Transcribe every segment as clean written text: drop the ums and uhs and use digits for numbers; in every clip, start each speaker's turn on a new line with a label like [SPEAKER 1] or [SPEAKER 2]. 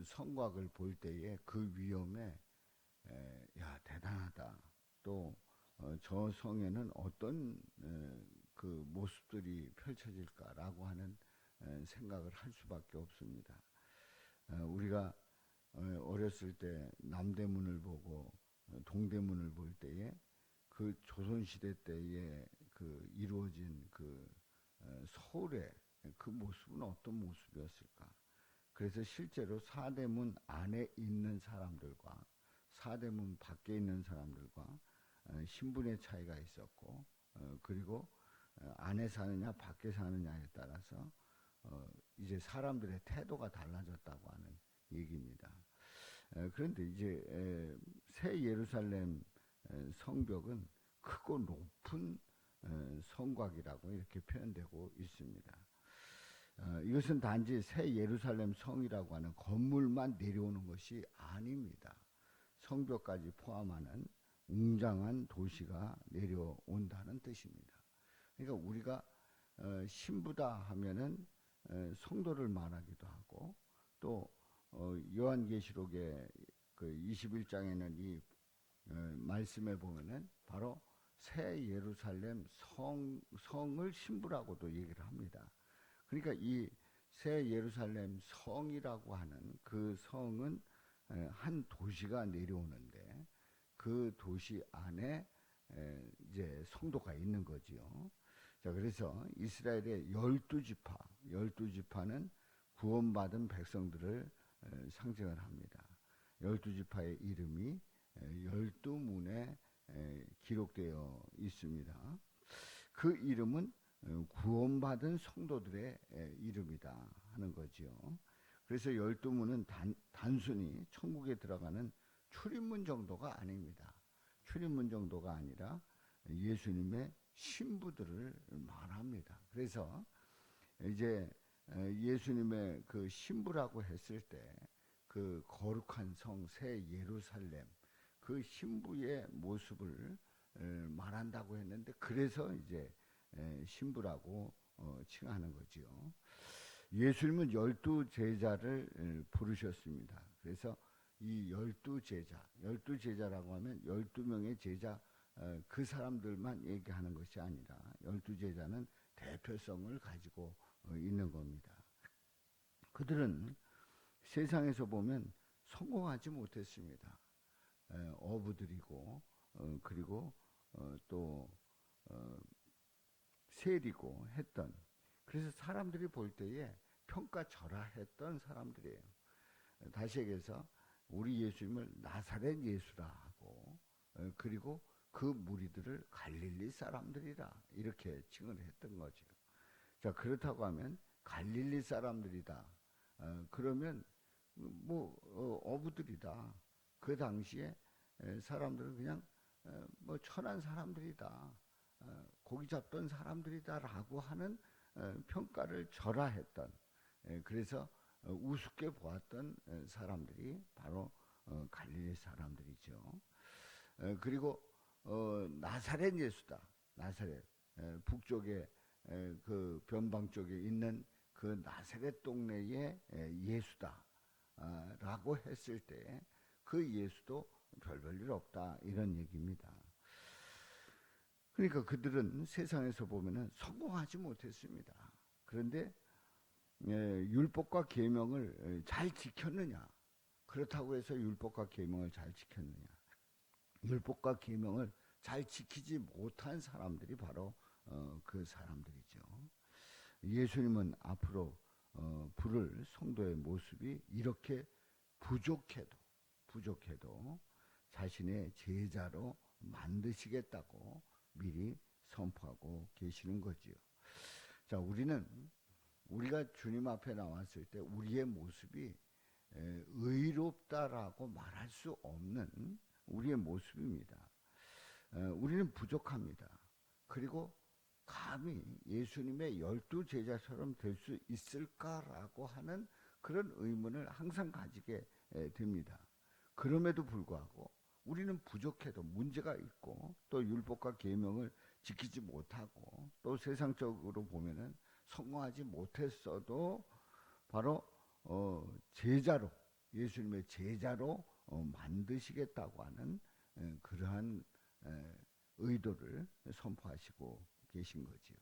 [SPEAKER 1] 성곽을 볼 때에 그 위엄에 야 대단하다. 또 저 성에는 어떤 그 모습들이 펼쳐질까라고 하는 생각을 할 수밖에 없습니다. 우리가 어렸을 때 남대문을 보고 동대문을 볼 때에 그 조선시대 때에 그 이루어진 그 서울의 그 모습은 어떤 모습이었을까? 그래서 실제로 사대문 안에 있는 사람들과 사대문 밖에 있는 사람들과 신분의 차이가 있었고, 그리고 안에 사느냐 밖에 사느냐에 따라서 이제 사람들의 태도가 달라졌다고 하는 얘기입니다. 그런데 이제 새 예루살렘 성벽은 크고 높은 성곽이라고 이렇게 표현되고 있습니다. 이것은 단지 새 예루살렘 성이라고 하는 건물만 내려오는 것이 아닙니다. 성벽까지 포함하는 웅장한 도시가 내려온다는 뜻입니다. 그러니까 우리가 신부다 하면은 성도를 말하기도 하고, 또 요한계시록의 그 21장에는 이 말씀에 보면은 바로 새 예루살렘 성을 신부라고도 얘기를 합니다. 그러니까 이 새 예루살렘 성이라고 하는 그 성은 한 도시가 내려오는데 그 도시 안에 이제 성도가 있는 거지요. 자, 그래서 이스라엘의 12지파, 12지파는 구원받은 백성들을 상징을 합니다. 12지파의 이름이 12문에 기록되어 있습니다. 그 이름은 구원받은 성도들의 이름이다 하는 거지요. 그래서 12문은 단순히 천국에 들어가는 출입문 정도가 아닙니다. 출입문 정도가 아니라 예수님의 신부들을 말합니다. 그래서 이제 예수님의 그 신부라고 했을 때 그 거룩한 성 새 예루살렘 그 신부의 모습을 말한다고 했는데, 그래서 이제 신부라고 칭하는 거지요. 예수님은 12제자를 부르셨습니다. 그래서 이 12제자, 12제자라고 하면 12명의 제자, 그 사람들만 얘기하는 것이 아니라 12제자는 대표성을 가지고 있는 겁니다. 그들은 세상에서 보면 성공하지 못했습니다. 어부들이고 그리고 또 세리고 했던, 그래서 사람들이 볼 때에 평가절하했던 사람들이에요. 다시 얘기해서 우리 예수님을 나사렛 예수라 하고, 그리고 그 무리들을 갈릴리 사람들이라 이렇게 칭을 했던 거죠. 자, 그렇다고 하면 갈릴리 사람들이다. 그러면 뭐 어부들이다. 그 당시에 사람들은 그냥 뭐 천한 사람들이다. 고기 잡던 사람들이다라고 하는 평가를 절하했던, 그래서 우습게 보았던 사람들이 바로 갈릴리 사람들이죠. 그리고 나사렛 예수다. 나사렛 북쪽에 그 변방 쪽에 있는 그 나사렛 동네의 예수다라고 했을 때 그 예수도 별 일 없다 이런 얘기입니다. 그러니까 그들은 세상에서 보면은 성공하지 못했습니다. 그런데 율법과 계명을 잘 지켰느냐? 그렇다고 해서 율법과 계명을 잘 지켰느냐? 율법과 계명을 잘 지키지 못한 사람들이 바로 그 사람들이죠. 예수님은 앞으로 부를 성도의 모습이 이렇게 부족해도 자신의 제자로 만드시겠다고 미리 선포하고 계시는 거지요. 자, 우리가 주님 앞에 나왔을 때 우리의 모습이 의롭다라고 말할 수 없는 우리의 모습입니다. 우리는 부족합니다. 그리고 감히 예수님의 12제자처럼 될 수 있을까라고 하는 그런 의문을 항상 가지게 됩니다. 그럼에도 불구하고 우리는 부족해도 문제가 있고, 또 율법과 계명을 지키지 못하고, 또 세상적으로 보면은 성공하지 못했어도 바로 제자로 예수님의 제자로 만드시겠다고 하는 그러한 의도를 선포하시고 계신 거지요.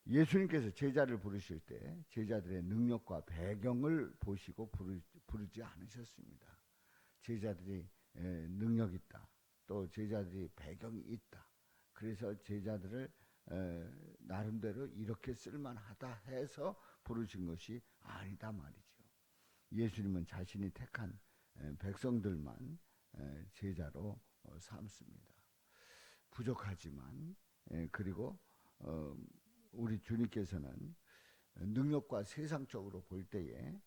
[SPEAKER 1] 예수님께서 제자를 부르실 때 제자들의 능력과 배경을 보시고 부르지 않으셨습니다. 제자들이 능력 있다. 또 제자들이 배경이 있다. 그래서 제자들을 나름대로 이렇게 쓸만하다 해서 부르신 것이 아니다 말이죠. 예수님은 자신이 택한 백성들만 제자로 삼습니다. 부족하지만 그리고 우리 주님께서는 능력과 세상적으로 볼 때에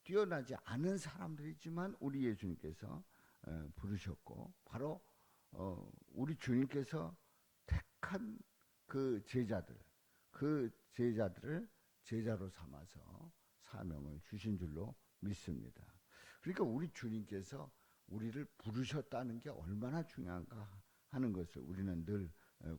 [SPEAKER 1] 뛰어나지 않은 사람들이지만 우리 예수님께서 부르셨고 바로 우리 주님께서 택한 그 제자들을 제자로 삼아서 사명을 주신 줄로 믿습니다. 그러니까 우리 주님께서 우리를 부르셨다는 게 얼마나 중요한가 하는 것을 우리는 늘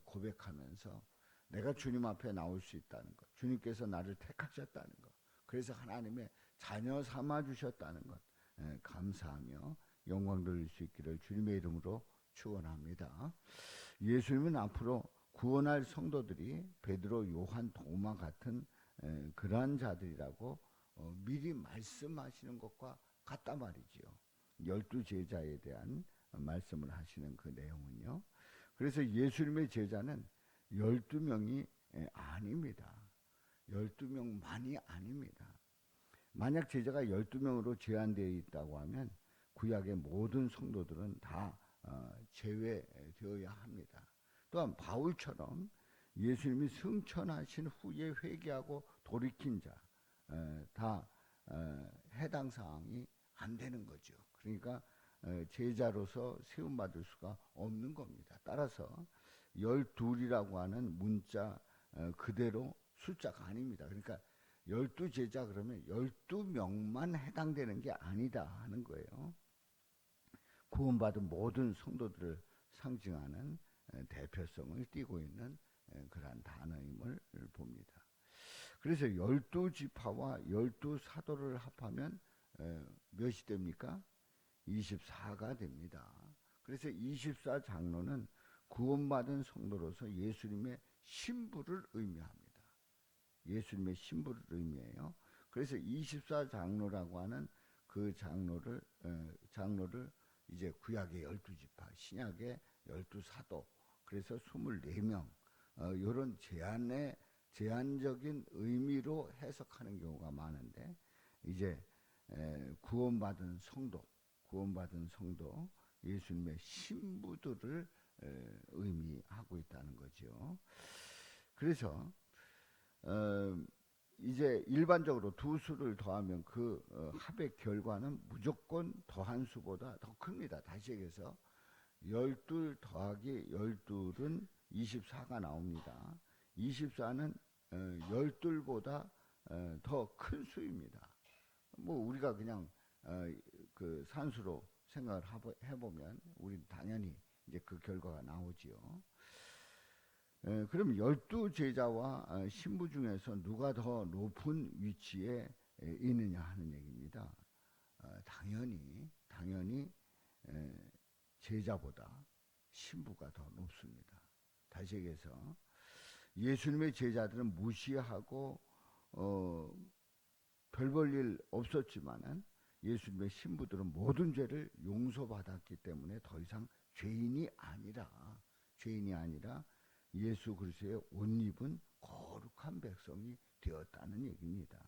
[SPEAKER 1] 고백하면서 내가 주님 앞에 나올 수 있다는 것, 주님께서 나를 택하셨다는 것, 그래서 하나님의 자녀 삼아 주셨다는 것 감사하며 영광 돌릴 수 있기를 주님의 이름으로 축원합니다. 예수님은 앞으로 구원할 성도들이 베드로, 요한, 도마 같은 그러한 자들이라고 미리 말씀하시는 것과 같단 말이지요. 12 제자에 대한 말씀을 하시는 그 내용은요. 그래서 예수님의 제자는 12명이 아닙니다. 12명만이 아닙니다. 만약 제자가 12명으로 제한되어 있다고 하면 구약의 모든 성도들은 다 제외되어야 합니다. 또한 바울처럼 예수님이 승천하신 후에 회개하고 돌이킨 자 다 해당 사항이 안 되는 거죠. 그러니까 제자로서 세움받을 수가 없는 겁니다. 따라서 12이라고 하는 문자 그대로 숫자가 아닙니다. 그러니까 12 제자 그러면 12명만 해당되는 게 아니다 하는 거예요. 구원받은 모든 성도들을 상징하는 대표성을 띠고 있는 그러한 단어임을 봅니다. 그래서 12지파와 12사도를 합하면 몇이 됩니까? 24가 됩니다. 그래서 24장로는 구원받은 성도로서 예수님의 신부를 의미합니다. 예수님의 신부를 의미해요. 그래서 24장로라고 하는 그 장로를 이제 구약의 12지파, 신약의 12사도, 그래서 24명 이런 제한적인 의미로 해석하는 경우가 많은데 이제 구원받은 성도, 예수님의 신부들을 의미하고 있다는 거죠. 그래서 이제 일반적으로 두 수를 더하면 그 합의 결과는 무조건 더한 수보다 더 큽니다. 다시 얘기해서 12 더하기 12은 24가 나옵니다. 24는 12보다 더 큰 수입니다. 뭐 우리가 그냥 그 산수로 생각을 해보면 우리 당연히 이제 그 결과가 나오지요. 그럼 12 제자와 신부 중에서 누가 더 높은 위치에 있느냐 하는 얘기입니다. 당연히 제자보다 신부가 더 높습니다. 다시 얘기해서 예수님의 제자들은 무시하고 별 볼 일 없었지만은 예수님의 신부들은 모든 죄를 용서받았기 때문에 더 이상 죄인이 아니라 예수 그리스도의 옷 입은 거룩한 백성이 되었다는 얘기입니다.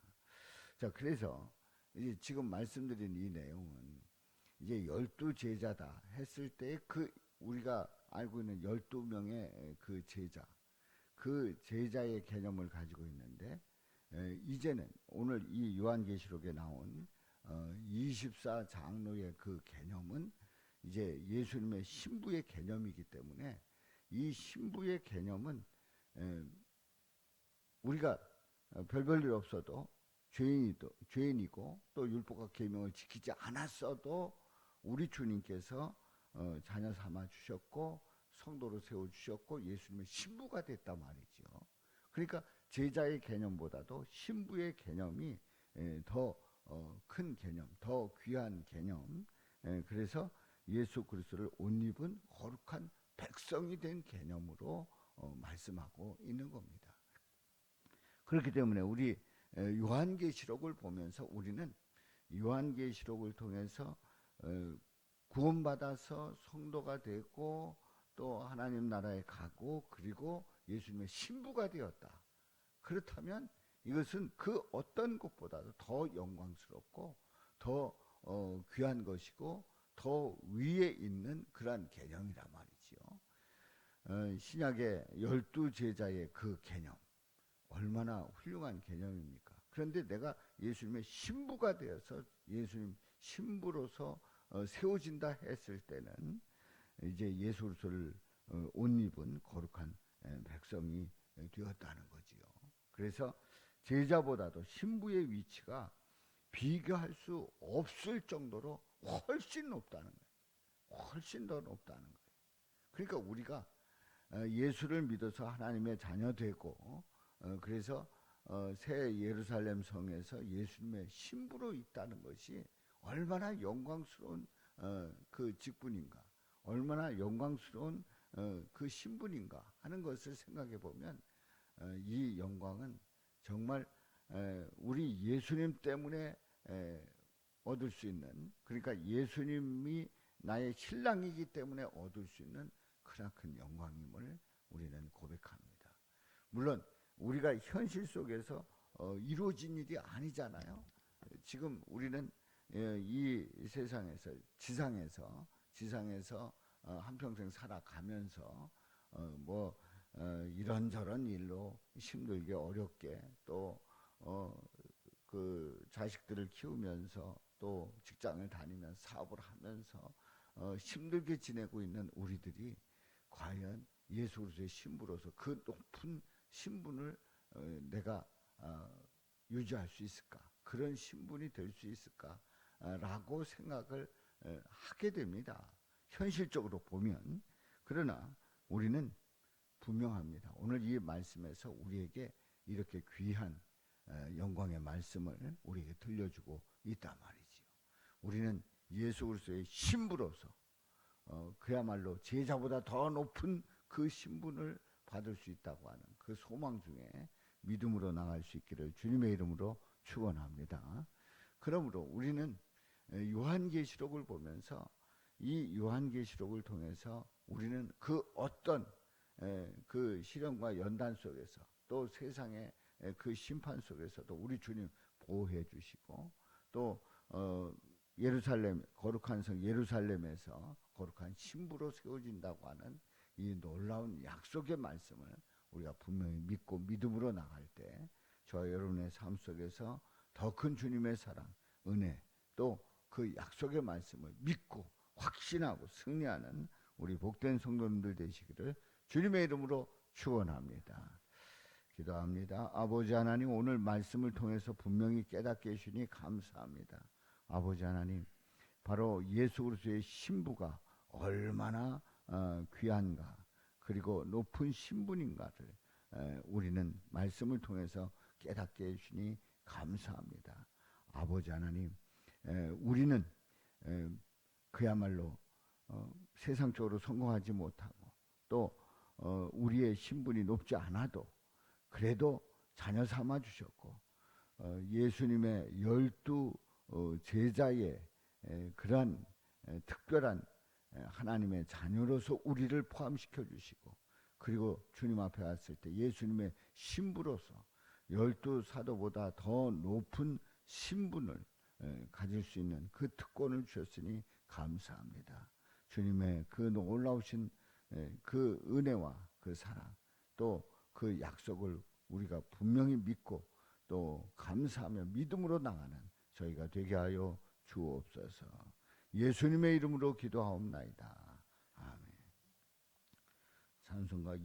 [SPEAKER 1] 자, 그래서 이제 지금 말씀드린 이 내용은 이제 12 제자다 했을 때 그 우리가 알고 있는 12명의 그 제자의 개념을 가지고 있는데 이제는 오늘 이 요한계시록에 나온 24장로의 그 개념은 이제 예수님의 신부의 개념이기 때문에 이 신부의 개념은 우리가 별 볼 일 없어도 죄인이고 또 율법과 계명을 지키지 않았어도 우리 주님께서 자녀 삼아 주셨고 성도로 세워 주셨고 예수님의 신부가 됐단 말이죠. 그러니까 제자의 개념보다도 신부의 개념이 더 큰 개념, 더 귀한 개념. 그래서 예수 그리스도를 옷 입은 거룩한 백성이 된 개념으로 말씀하고 있는 겁니다. 그렇기 때문에 우리 요한계시록을 보면서 우리는 요한계시록을 통해서 구원받아서 성도가 되고 또 하나님 나라에 가고 그리고 예수님의 신부가 되었다. 그렇다면 이것은 그 어떤 것보다도 더 영광스럽고 더 귀한 것이고 더 위에 있는 그러한 개념이란 말이지요. 신약의 12제자의 그 개념 얼마나 훌륭한 개념입니까? 그런데 내가 예수님의 신부가 되어서 예수님 신부로서 세워진다 했을 때는 이제 예수 그리스도를 옷 입은 거룩한 백성이 되었다는 거지요. 그래서 제자보다도 신부의 위치가 비교할 수 없을 정도로 훨씬 높다는 거예요. 훨씬 더 높다는 거예요. 그러니까 우리가 예수를 믿어서 하나님의 자녀 되고 그래서 새 예루살렘 성에서 예수님의 신부로 있다는 것이 얼마나 영광스러운 그 직분인가, 얼마나 영광스러운 그 신분인가 하는 것을 생각해 보면 이 영광은 정말 우리 예수님 때문에 얻을 수 있는, 그러니까 예수님이 나의 신랑이기 때문에 얻을 수 있는 크나큰 영광임을 우리는 고백합니다. 물론 우리가 현실 속에서 이루어진 일이 아니잖아요. 지금 우리는 이 세상에서 지상에서 한평생 살아가면서 이런저런 일로 힘들게 어렵게 또 그 자식들을 키우면서 또 직장을 다니면서 사업을 하면서 힘들게 지내고 있는 우리들이 과연 예수 그리스도의 신부로서 그 높은 신분을 내가 유지할 수 있을까? 그런 신분이 될 수 있을까? 라고 생각을 하게 됩니다. 현실적으로 보면. 그러나 우리는 분명합니다. 오늘 이 말씀에서 우리에게 이렇게 귀한 영광의 말씀을 우리에게 들려주고 있단 말이지요. 우리는 예수 그리스도의 신부로서 그야말로 제자보다 더 높은 그 신분을 받을 수 있다고 하는 그 소망 중에 믿음으로 나갈 수 있기를 주님의 이름으로 축원합니다. 그러므로 우리는 요한계시록을 보면서 이 요한계시록을 통해서 우리는 그 어떤 그 시련과 연단 속에서 또 세상의 그 심판 속에서도 우리 주님 보호해 주시고 또 예루살렘 거룩한 성 예루살렘에서 거룩한 신부로 세워진다고 하는 이 놀라운 약속의 말씀을 우리가 분명히 믿고 믿음으로 나갈 때 저와 여러분의 삶 속에서 더 큰 주님의 사랑, 은혜 또 그 약속의 말씀을 믿고 확신하고 승리하는 우리 복된 성도님들 되시기를 주님의 이름으로 축원합니다. 기도합니다. 아버지 하나님, 오늘 말씀을 통해서 분명히 깨닫게 해주시니 감사합니다. 아버지 하나님, 바로 예수 그리스도의 신부가 얼마나 귀한가 그리고 높은 신분인가를 우리는 말씀을 통해서 깨닫게 해주시니 감사합니다. 아버지 하나님, 우리는 그야말로 세상적으로 성공하지 못하고 또 우리의 신분이 높지 않아도 그래도 자녀 삼아 주셨고 예수님의 12 제자의 그러한 특별한 하나님의 자녀로서 우리를 포함시켜 주시고 그리고 주님 앞에 왔을 때 예수님의 신부로서 12 사도보다 더 높은 신분을 가질 수 있는 그 특권을 주셨으니 감사합니다. 주님의 그 놀라우신 그 은혜와 그 사랑 또 그 약속을 우리가 분명히 믿고 또 감사하며 믿음으로 나가는 저희가 되게 하여 주옵소서. 예수님의 이름으로 기도하옵나이다. 아멘. 찬송가